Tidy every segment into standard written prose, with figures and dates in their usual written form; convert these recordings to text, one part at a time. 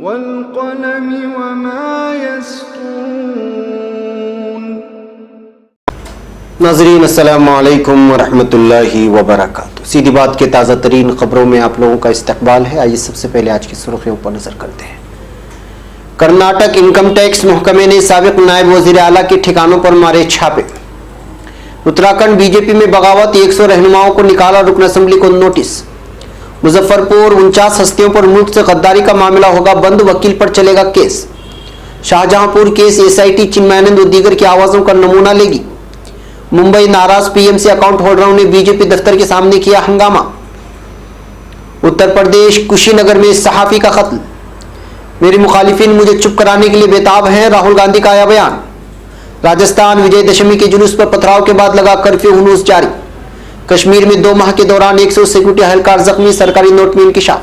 वल्क़लमि वमा यस्तूरून। नाज़रीन अस्सलामु अलैकुम वरहमतुल्लाहि वबरकातुहू। सीधी बात के ताज़ा तरीन खबरों में आप लोगों का इस्तकबाल है। आइए सबसे पहले आज की सुर्खियों पर नजर करते हैं। कर्नाटक इनकम टैक्स महकमे ने साबिक नायब वज़ीर आला के ठिकानों पर मारे छापे। उत्तराखंड बीजेपी में बगावत, 100 रहनुमाओं को निकाला, रुकन असेंबली को नोटिस। मुजफ्फरपुर 49 हस्तियों पर मुल्क से गद्दारी का मामला होगा बंद, वकील पर चलेगा case. Shahjahanpur case SIT Chinmayanand व दीगर की आवाजों का नमूना लेगी। मुंबई नाराज पीएमसी अकाउंट होल्डरों ने बीजेपी दफ्तर के सामने किया हंगामा। उत्तर प्रदेश कुशीनगर में सहाफी का कत्ल। मेरे मुखालिफिन मुझे चुप कराने के लिए बेताब हैं, राहुल गांधी का आया बयान। राजस्थान विजयदशमी के जुलूस पर पथराव के बाद लगा कर्फ्यू हुनूस जारी। कश्मीर में 2 माह के दौरान 100 सिक्योरिटी एहलकार जख्मी, सरकारी नोट में इंकिशाफ।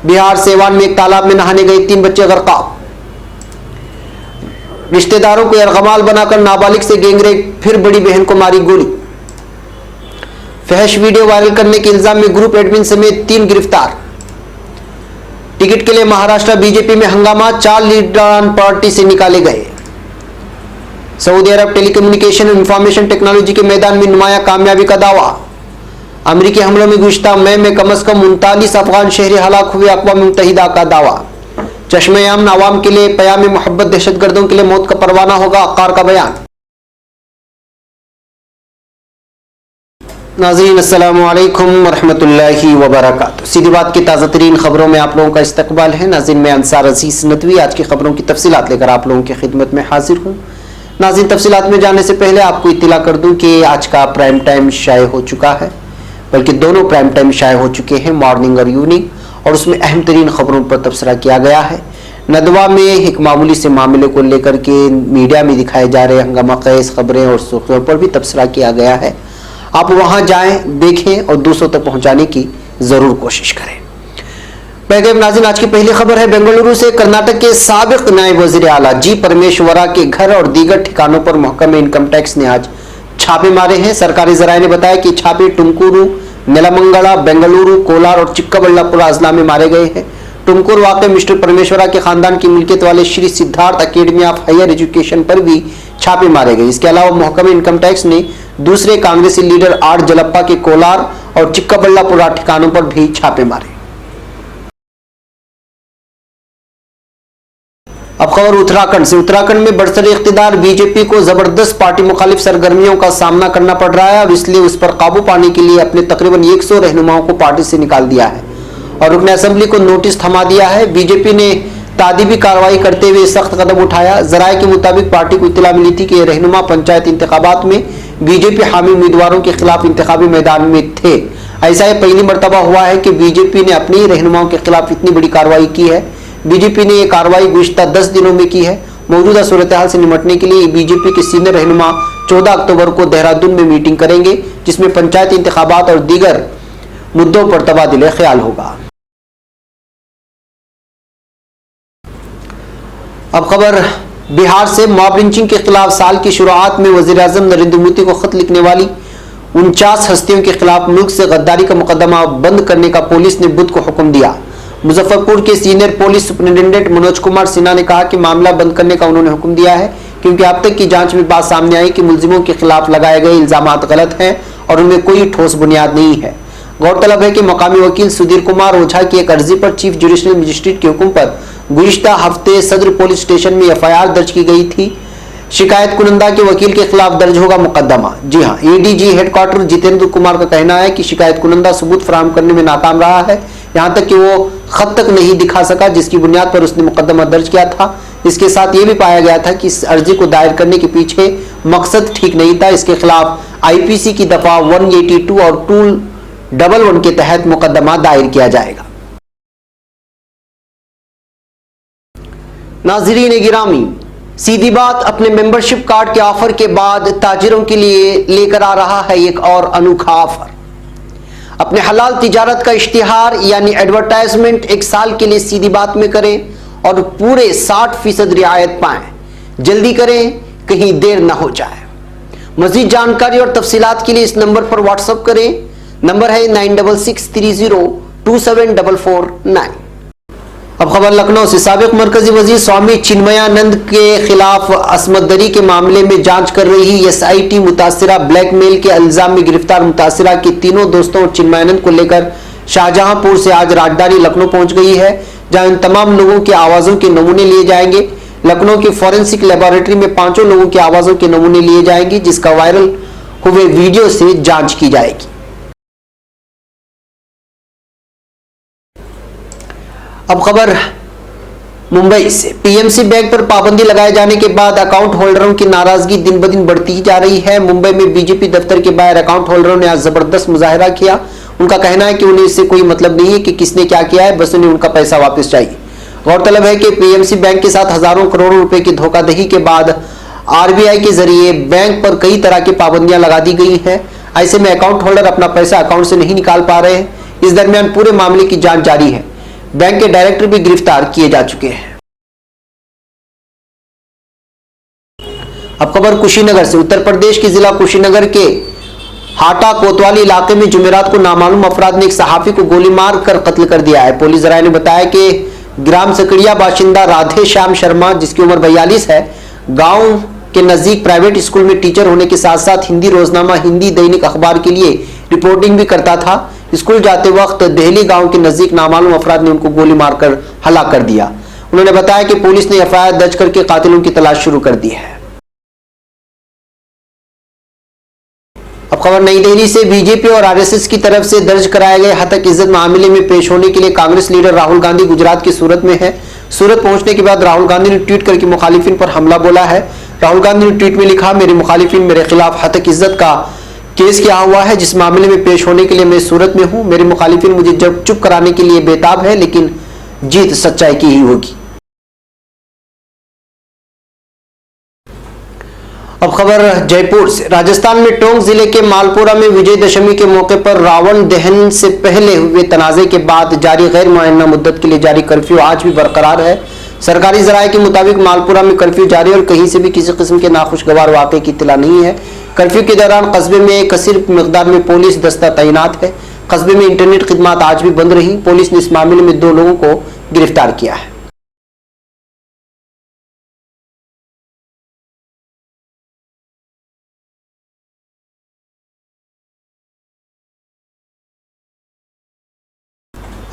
बिहार सेवान में एक तालाब में नहाने गए 3 बच्चे गरकाब। रिश्तेदारों को यरगमाल बनाकर नाबालिग से गैंगरेप, फिर बड़ी बहन को मारी गोली। फहश वीडियो वायरल करने के इल्जाम में ग्रुप एडमिन समेत 3 गिरफ्तार। टिकट के लिए महाराष्ट्र बीजेपी में हंगामा, 4 लीडरान पार्टी से निकाले गए। सऊदी अरब टेलीकम्युनिकेशन और इंफॉर्मेशन टेक्नोलॉजी के मैदान में नुमाया कामयाबी का दावा। अमेरिकी हमलों में गुज़िश्ता मई में कम से कम 39 अफगान शहरी हलाक हुए, अक़वाम मुत्तहिदा का दावा। चश्मे-ए-आमन आवाम के लिए पयाम मोहब्बत, दहशतगर्दों के लिए मौत का परवाना होगा, अक्कार का बयान। नाज़रीन अस्सलामु अलैकुम वरहमतुल्लाहि वबरकातुहू। सीधी बात की ताज़ा तरीन खबरों में आप लोगों का इस्तकबाल है। नाज़रीन मैं अंसार अजीज़ नदवी आज की खबरों की तफसीलात लेकर आप लोगों की खिदमत में हाजिर हूँ। नाज़रीन तफसीलात में जाने से पहले आपको इत्तला कर दूं कि आज का प्राइम टाइम शाये हो चुका है, बल्कि दोनों प्राइम टाइम शाये हो चुके हैं, मॉर्निंग और इवनिंग, और उसमें अहम तरीन खबरों पर तबसरा किया गया है। नदवा में एक मामूली से मामले को लेकर के मीडिया में दिखाए जा रहे हंगामा ख़ेज़ खबरें और सुर्खियों पर भी तबसरा किया गया है। आप वहां जाएं, देखें और दूसरों तक पहुंचाने की जरूर कोशिश करें। नाज़रीन आज की पहली खबर है बेंगलुरु से। कर्नाटक के साबिक नायब वज़ीर आला जी परमेश्वरा के घर और दीगर ठिकानों पर महकमे इनकम टैक्स ने आज छापे मारे हैं। सरकारी ज़राए ने बताया कि छापे टुमकुरू, नेलमंगला, बेंगलुरु, कोलार और चिक्काबल्लापुरा अजला में मारे गए हैं। टुमकुर वाक़े मिस्टर परमेश्वरा के खानदान की मिल्कियत वाले Shri Siddharth academy of higher education पर भी छापे मारे गए। इसके अलावा महकमे इनकम टैक्स ने दूसरे कांग्रेसी लीडर आर जलप्पा के कोलार और चिक्काबल्लापुरा ठिकानों पर भी छापे मारे। अब खबर उत्तराखंड से। उत्तराखंड में बरसरे इख्तिदार बीजेपी को जबरदस्त पार्टी मुखालिफ सरगर्मियों का सामना करना पड़ रहा है, और इसलिए उस पर काबू पाने के लिए अपने तकरीबन 100 रहनुमाओं को पार्टी से निकाल दिया है और रुकन असेंबली को नोटिस थमा दिया है। बीजेपी ने तादीबी कार्रवाई करते हुए सख्त कदम उठाया। जराये के मुताबिक पार्टी को इत्तला मिली थी कि रहनुमा पंचायत इंतखाबात में बीजेपी हामी उम्मीदवारों के खिलाफ इंतखाबी मैदान में थे। ऐसा यह पहली मरतबा हुआ है कि बीजेपी ने अपने ही रहनुमाओं के खिलाफ इतनी बड़ी कार्रवाई की है। बीजेपी ने यह कार्रवाई गुज़िश्ता 10 दिनों में की है। मौजूदा सूरत हाल से निपटने के लिए बीजेपी के सीनियर रहनुमा 14 अक्टूबर को देहरादून में मीटिंग करेंगे, जिसमें पंचायत इंतखाबात और दीगर मुद्दों पर तबादले ख्याल होगा। अब खबर बिहार से। मॉब लिंचिंग के खिलाफ साल की शुरुआत में वज़ीर आज़म नरेंद्र मोदी को खत लिखने वाली 49 हस्तियों के खिलाफ मुल्क से गद्दारी का मुकदमा बंद करने का पुलिस ने बुध को हुक्म दिया। मुजफ्फरपुर के senior police superintendent Manoj Kumar Sinha ने कहा कि मामला बंद करने का उन्होंने हुक्म दिया है, क्योंकि अब तक की जांच में बात सामने आई कि मुलजिमों के खिलाफ लगाए गए इल्जामात गलत हैं और उनमें कोई ठोस बुनियाद नहीं है। गौरतलब है कि मकामी वकील सुधीर कुमार ओझा की एक अर्जी पर चीफ जुडिशल मजिस्ट्रेट के हुक्म पर गुज़िश्ता हफ्ते सदर पुलिस स्टेशन में एफआईआर दर्ज की गई थी। शिकायत कुनंदा के वकील के खिलाफ दर्ज होगा मुकदमा। जी हां, एडीजी हेडक्वार्टर जितेंद्र कुमार का कहना है कि शिकायत कुनंदा सबूत फराहम करने में नाकाम रहा है, यहां तक कि वो खत तक नहीं दिखा सका जिसकी बुनियाद पर उसने मुकदमा दर्ज किया था। इसके साथ ये भी पाया गया था कि इस अर्जी को दायर करने के पीछे मकसद ठीक नहीं था। इसके खिलाफ आईपीसी की दफा 182 और 211 के तहत मुकदमा दायर किया जाएगा। नाज़रीन गिरामी, सीधी बात अपने मेंबरशिप कार्ड के ऑफर के बाद ताजिरों के लिए लेकर आ रहा है एक और अनोखा ऑफर। अपने हलाल तिजारत का इश्तिहार यानी एडवर्टाइजमेंट 1 साल के लिए सीधी बात में करें और पूरे 60% रियायत पाएं। जल्दी करें, कहीं देर ना हो जाए। मजीद जानकारी और तफसीलात के लिए इस नंबर पर व्हाट्सएप करें। नंबर है 9663027449। अब खबर लखनऊ से। साबिक मरकजी वजीर स्वामी चिन्मयानंद के खिलाफ असमत दरी के मामले में जांच कर रही एसआईटी मुतासिरा ब्लैकमेल के इल्जाम में गिरफ्तार मुतासिरा के तीनों दोस्तों और चिन्मयानंद को लेकर शाहजहांपुर से आज राजधानी लखनऊ पहुंच गई है, जहां इन तमाम लोगों के आवाजों के नमूने लिए जाएंगे। लखनऊ की फॉरेंसिक लेबोरेटरी में 5 लोगों के आवाजों के नमूने लिए जाएंगे, जिसका वायरल हुए वीडियो से जांच की जाएगी। अब खबर मुंबई से। पीएमसी बैंक पर पाबंदी लगाए जाने के बाद अकाउंट होल्डरों की नाराजगी दिन ब दिन बढ़ती ही जा रही है। मुंबई में बीजेपी दफ्तर के बाहर अकाउंट होल्डरों ने आज जबरदस्त मुजाहिरा किया। उनका कहना है कि उन्हें इससे कोई मतलब नहीं है कि किसने क्या किया है, बस उन्हें उनका पैसा वापस चाहिए। गौरतलब है कि पीएमसी बैंक के साथ हजारों करोड़ों रुपए की धोखाधड़ी के बाद आरबीआई के जरिए बैंक पर कई तरह की पाबंदियां लगा दी गई हैं। ऐसे में अकाउंट होल्डर अपना पैसा अकाउंट से नहीं निकाल पा रहे हैं। इस दरमियान पूरे मामले की जांच जारी है। बैंक के डायरेक्टर भी गिरफ्तार किए जा चुके हैं। अब खबर कुशीनगर से। उत्तर प्रदेश के जिला कुशीनगर के हाटा कोतवाली इलाके में जुमेरात को नामालूम अफराद ने एक सहाफी को गोली मार कर कत्ल कर दिया है। पुलिस जराये ने बताया कि ग्राम सकड़िया बाशिंदा राधे श्याम शर्मा, जिसकी उम्र 42 है, गांव के नजदीक प्राइवेट स्कूल में टीचर होने के साथ साथ हिंदी रोजनामा हिंदी दैनिक अखबार के लिए रिपोर्टिंग भी करता था। स्कूल जाते वक्त देहली गांव के नजदीक नामालूम अफराद ने उनको गोली मारकर हलाक कर दिया। उन्होंने बताया कि पुलिस ने एफआईआर दर्ज करके कातिलों की तलाश शुरू कर दी है। अब खबर नई दिल्ली से। बीजेपी और आरएसएस की तरफ से दर्ज कराए गए हतक इज्जत मामले में पेश होने के लिए कांग्रेस लीडर राहुल गांधी गुजरात की सूरत में है। सूरत पहुंचने के बाद राहुल गांधी ने ट्वीट करके मुखालिफिन पर हमला बोला है। राहुल गांधी ने ट्वीट में लिखा, मेरे मुखालिफिन मेरे खिलाफ हतक इज्जत का केस किया हुआ है, जिस मामले में पेश होने के लिए मैं सूरत में हूं। मेरे मुखालिफिन मुझे जब चुप कराने के लिए बेताब है, लेकिन जीत सच्चाई की ही होगी। अब खबर जयपुर से। राजस्थान में टोंक जिले के मालपुरा में विजयदशमी के मौके पर रावण दहन से पहले हुए तनाजे के बाद जारी गैर मुअय्यना मुद्दत के लिए जारी कर्फ्यू आज भी बरकरार है। सरकारी जराये के मुताबिक मालपुरा में कर्फ्यू जारी और कहीं से भी किसी किस्म के नाखुशगवार वाक़े की इत्तला नहीं है। कर्फ्यू के दौरान कस्बे में एक कसीर मिकदार में पुलिस दस्ता तैनात है। कस्बे में इंटरनेट खिदमात आज भी बंद रही। पुलिस ने इस मामले में 2 लोगों को गिरफ्तार किया है।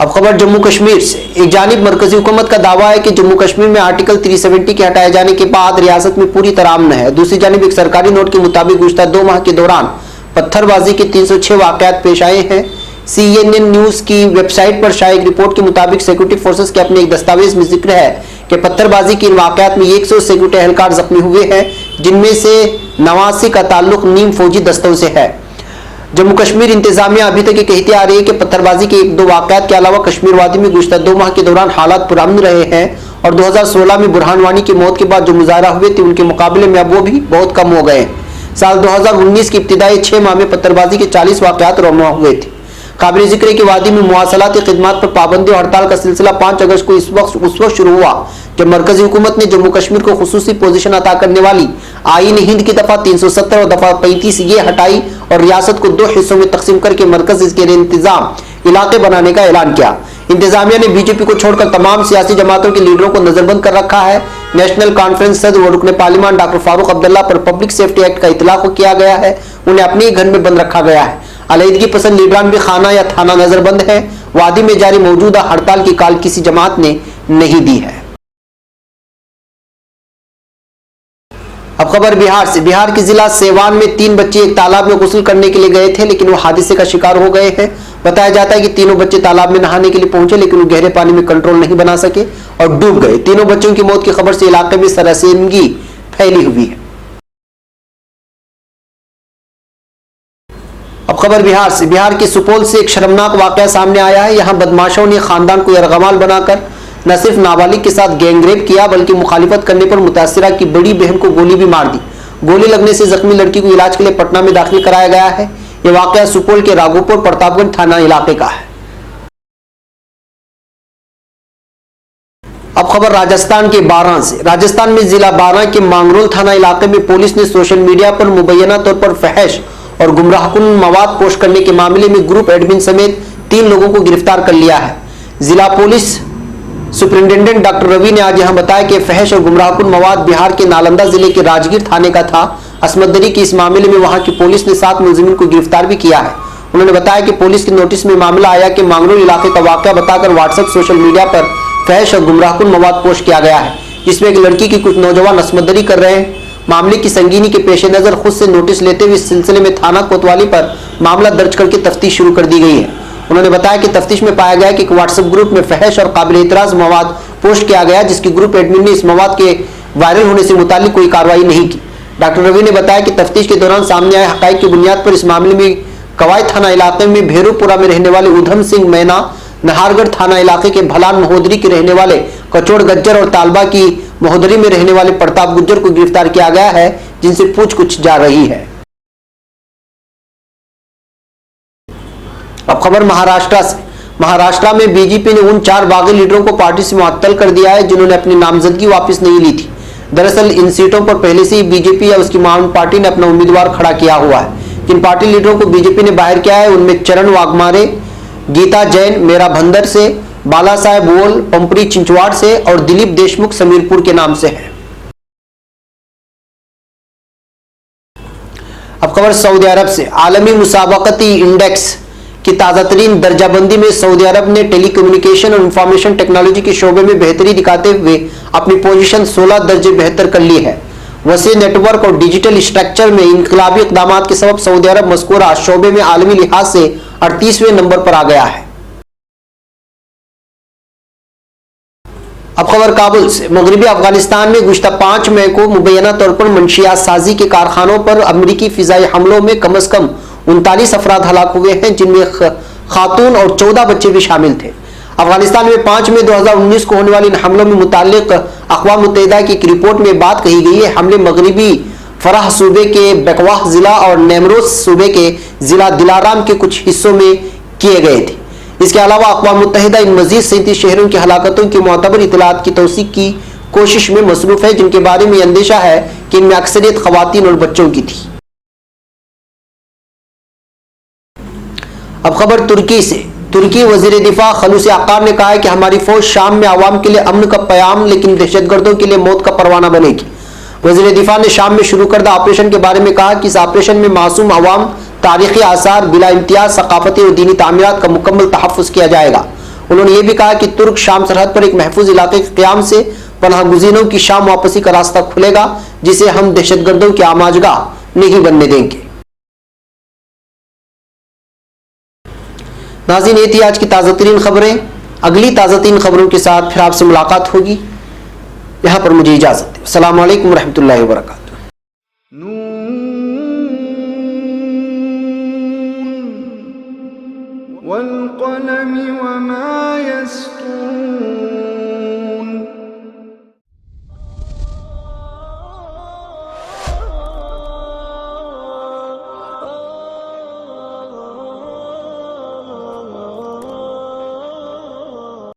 अब खबर जम्मू कश्मीर से। एक जानिब मरकजी हुकूमत का दावा है कि जम्मू कश्मीर में आर्टिकल 370 के हटाए जाने के बाद रियासत में पूरी तरह अमन है। दूसरी जानिब एक सरकारी नोट के मुताबिक गुज़श्ता 2 माह के दौरान पत्थरबाजी के 306 वाकयात पेश आए हैं। CNN न्यूज की वेबसाइट पर शायद रिपोर्ट के मुताबिक सिक्योरिटी फोर्सेस के अपने एक दस्तावेज में जिक्र है कि पत्थरबाजी के इन वाकयात में 100 सिक्योरिटी एहलकार जख्मी हुए हैं, जिनमें से 89 का ताल्लुक नीम फौजी दस्तों से है। जम्मू कश्मीर इंतजामिया अभी तक ये कहती आ रही है कि पत्थरबाजी के 1-2 वाकयात के अलावा कश्मीर वादी में गुज़श्ता 2 माह के दौरान हालात पुरअमन रहे हैं और 2016 में बुरहान वानी की मौत के बाद जो मुजाहरा हुए थे उनके मुकाबले में अब वो भी बहुत कम हो गए। साल 2019 की इब्तिदाई 6 माह में पत्थरबाजी के 40 वाकयात रौना हुए थे। काबिल जिक्र की वादी में मुवासलाती खिदमात पर पाबंदी और हड़ताल का सिलसिला 5 अगस्त को उस वक्त शुरू हुआ जब मरकजी हुकूमत ने जम्मू कश्मीर को खुसूसी पोजीशन अता करने वाली आईन हिंद की दफा 370 और दफा 35 ये हटाई और रियासत को 2 हिस्सों में तकसीम करके मरकज इसके इंतजाम इलाके बनाने का ऐलान किया। इंतजामिया ने बीजेपी को छोड़कर तमाम सियासी जमातों के लीडरों को नजरबंद कर रखा है। नेशनल कॉन्फ्रेंस सदर व रुकने पार्लियामान डॉक्टर फारूक अब्दुल्ला पर पब्लिक सेफ्टी एक्ट का इतलाक किया गया है। उन्हें अपने ही घर में बंद रखा गया है। अलहदगी पसंद लीडरान भी खाना या थाना नजरबंद है। वादी में जारी मौजूदा हड़ताल की काल किसी जमात ने नहीं दी है। अब खबर बिहार से। बिहार के जिला सेवान में 3 बच्चे एक तालाब में गुस्ल करने के लिए गए थे, लेकिन वो हादसे का शिकार हो गए हैं। बताया जाता है कि तीनों बच्चे तालाब में नहाने के लिए पहुंचे, लेकिन वो गहरे पानी में कंट्रोल नहीं बना सके और डूब गए। तीनों बच्चों की मौत की खबर से इलाके में सनसनीखेज फैली हुई है। अब खबर बिहार से। बिहार के सुपौल से एक शर्मनाक वाकया सामने आया है। यहाँ बदमाशों ने खानदान को यरगमाल बनाकर न सिर्फ नाबालिग के साथ गैंगरेप किया, बल्कि मुखालिफत करने पर मुतासिरा की बड़ी बहन को गोली भी मार दी। गोली लगने से जख्मी लड़की को इलाज के लिए पटना में दाखिल कराया गया है। यह वाकया सुपौल के राघोपुर प्रतापगंज थाना इलाके का है। अब खबर राजस्थान के बारां से। राजस्थान में जिला बारां के मांगरोल थाना इलाके में पुलिस ने सोशल मीडिया पर मुबैना तौर पर फहश और गुमराहकुन मवाद पोस्ट करने के मामले में ग्रुप एडमिन समेत 3 लोगों को गिरफ्तार कर लिया है। जिला पुलिस सुपरिंटेंडेंट डॉक्टर रवि ने आज यहां बताया कि फहश और गुमराहकुन मवाद बिहार के नालंदा जिले के राजगीर थाने का था। असमत-दरी की इस मामले में वहां की पुलिस ने 7 मुलजिमीन को गिरफ्तार भी किया है। उन्होंने बताया कि पुलिस के नोटिस में मामला आया कि मांगरोल इलाके का वाकया बताकर व्हाट्सएप सोशल मीडिया पर फहश और गुमराहकुन मवाद पोस्ट किया गया है, जिसमें एक लड़की की कुछ नौजवान असमत-दरी कर रहे हैं। मामले की संगीनी के पेश नजर खुद से नोटिस लेते हुए इस सिलसिले में थाना कोतवाली पर मामला दर्ज करके तफ्तीश शुरू कर दी गई है। उन्होंने बताया कि तफ्तीश में पाया गया कि एक व्हाट्सएप ग्रुप में फहश और काबिल एतराज मवाद पोस्ट किया गया, जिसकी ग्रुप एडमिन ने इस मवाद के वायरल होने से मुताल्लिक कोई कार्रवाई नहीं की। डॉक्टर रवि ने बताया कि तफ्तीश के दौरान सामने आए हकाइक की बुनियाद पर इस मामले में कवाई थाना इलाके में भेरूपुरा में रहने वाले उधम सिंह मैना, नहारगढ़ थाना इलाके के भलान महोदरी के रहने वाले कचोड़ गज्जर और तालबा की महोदरी में रहने वाले प्रताप गुज्जर को गिरफ्तार किया गया है, जिनसे पूछताछ जा रही है। अब खबर महाराष्ट्र से। महाराष्ट्र में बीजेपी ने उन 4 बागी लीडरों को पार्टी से मुअत्तल कर दिया है जिन्होंने अपनी नामजदगी वापस नहीं ली थी। दरअसल इन सीटों पर पहले से ही बीजेपी या उसकी माउंट पार्टी ने अपना उम्मीदवार खड़ा किया हुआ है। जिन पार्टी लीडरों को बीजेपी ने बाहर किया है उनमें चरण वाघमारे, गीता जैन मेरा भंदर से, बाला साहेब वोल पंपरी चिंचवाड़ से और दिलीप देशमुख समीरपुर के नाम से है। अब खबर सऊदी अरब से। आलमी मुसाबकती इंडेक्स की ताज़ा तरीन दर्जाबंदी में सऊदी अरब ने टेलीकम्युनिकेशन और इंफॉर्मेशन टेक्नोलॉजी के शोबे में बेहतरी दिखाते हुए अपनी पोजीशन 16 दर्जे बेहतर कर ली है। वसी नेटवर्क और डिजिटल स्ट्रक्चर में इनकलाबी इक़दाम के सबब सऊदी अरब मज़कूरा शोबे में आलमी लिहाज से 38वें नंबर पर आ गया है। अब खबर काबुल से। मगरबी अफगानिस्तान में गुज़श्ता 5 मई को मुबैना तौर पर मंशियात साजी के कारखानों पर अमरीकी फिजाई हमलों में कम अज कम 39 अफराद हलाक हुए हैं, जिनमें खातून और 14 बच्चे भी शामिल थे। अफगानिस्तान में 5 मई 2019 को होने वाले इन हमलों में मुताल्लिक अक़वाम मुत्तहिदा की एक रिपोर्ट में बात कही गई है। हमले मगरबी फराह सूबे के बकवाह जिला और नेमरोज सूबे के जिला दिलाराम के कुछ हिस्सों में किए गए थे। इसके अलावा अक़वाम मुत्तहिदा इन मजीद 37 शहरों की हलाकतों की मोतबर इतलात की तौसीक की कोशिश में मसरूफ है, जिनके बारे में अंदेशा है कि इनमें अक्सरियत ख़वातीन और बच्चों की थी। अब खबर तुर्की से। तुर्की वजीर दिफा खलूस अक़ार ने कहा है कि हमारी फौज शाम में आवाम के लिए अमन का प्याम लेकिन दहशतगर्दों के लिए मौत का परवाना बनेगी। वजीर दिफा ने शाम में शुरू करदा ऑपरेशन के बारे में कहा कि इस ऑपरेशन में मासूम अवाम, तारीखी आसार, बिला इम्तियाज सकाफती और दीनी तामीरात का मुकम्मल तहफ़्फ़ुज़ किया जाएगा। उन्होंने ये भी कहा कि तुर्क शाम सरहद पर एक महफूज इलाके के क़याम से पनाह गुज़ीनों की शाम वापसी का रास्ता खुलेगा, जिसे हम दहशतगर्दों की आमाजगाह नहीं बनने देंगे। नाज़रीन, ये थी आज की ताज़ा तरीन खबरें। अगली ताज़ा तरीन खबरों के साथ फिर आपसे मुलाकात होगी। यहाँ पर मुझे इजाज़त है। अस्सलामु अलैकुम रहमतुल्लाहि व बरकातुहू।